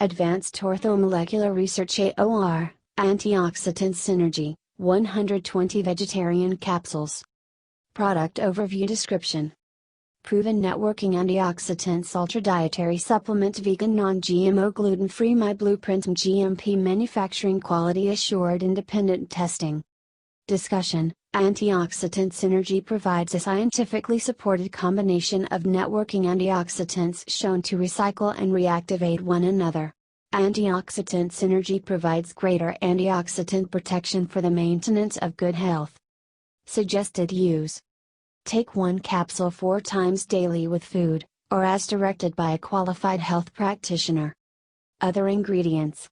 Advanced Orthomolecular Research AOR, Antioxidant Synergy, 120 Vegetarian Capsules. Product Overview Description. Proven Networking Antioxidants Ultra Dietary Supplement Vegan Non-GMO Gluten-Free MyBlueprint GMP Manufacturing Quality Assured Independent Testing. Discussion. Antioxidant Synergy provides a scientifically supported combination of networking antioxidants shown to recycle and reactivate one another. Antioxidant Synergy provides greater antioxidant protection for the maintenance of good health. Suggested use. Take 1 capsule 4 times daily with food, or as directed by a qualified health practitioner. Other ingredients: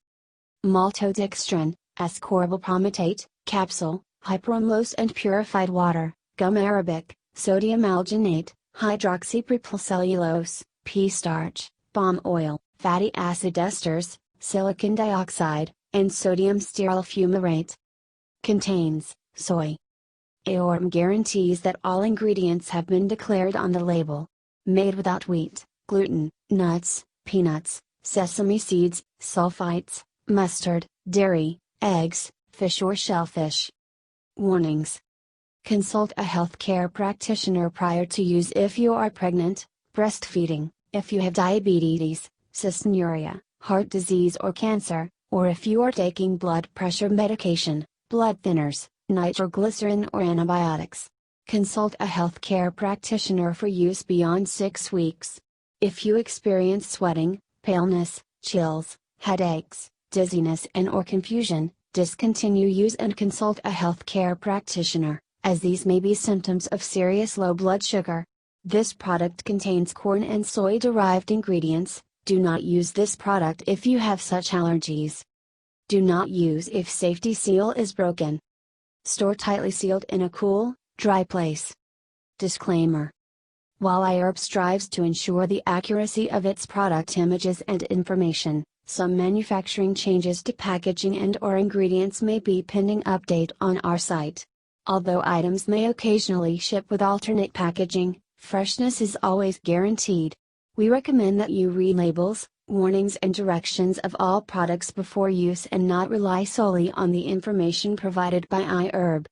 Maltodextrin, ascorbyl palmitate, capsule, hypromellose and purified water, gum arabic, sodium alginate, hydroxypropyl cellulose, pea starch, palm oil, fatty acid esters, silicon dioxide, and sodium stearyl fumarate. Contains soy. AOR guarantees that all ingredients have been declared on the label. Made without wheat, gluten, nuts, peanuts, sesame seeds, sulfites, mustard, dairy, eggs, fish or shellfish. Warnings. Consult a healthcare practitioner prior to use if you are pregnant, breastfeeding, if you have diabetes, cystinuria, heart disease or cancer, or if you are taking blood pressure medication, blood thinners, nitroglycerin or antibiotics. Consult a healthcare practitioner for use beyond 6 weeks. If you experience sweating, paleness, chills, headaches, dizziness and/or confusion, discontinue use and consult a healthcare practitioner, as these may be symptoms of serious low blood sugar. This product contains corn and soy-derived ingredients. Do not use this product if you have such allergies. Do not use if safety seal is broken. Store tightly sealed in a cool, dry place. Disclaimer. While iHerb strives to ensure the accuracy of its product images and information, some manufacturing changes to packaging and/or ingredients may be pending update on our site. Although items may occasionally ship with alternate packaging, freshness is always guaranteed. We recommend that you read labels, warnings and directions of all products before use and not rely solely on the information provided by iHerb.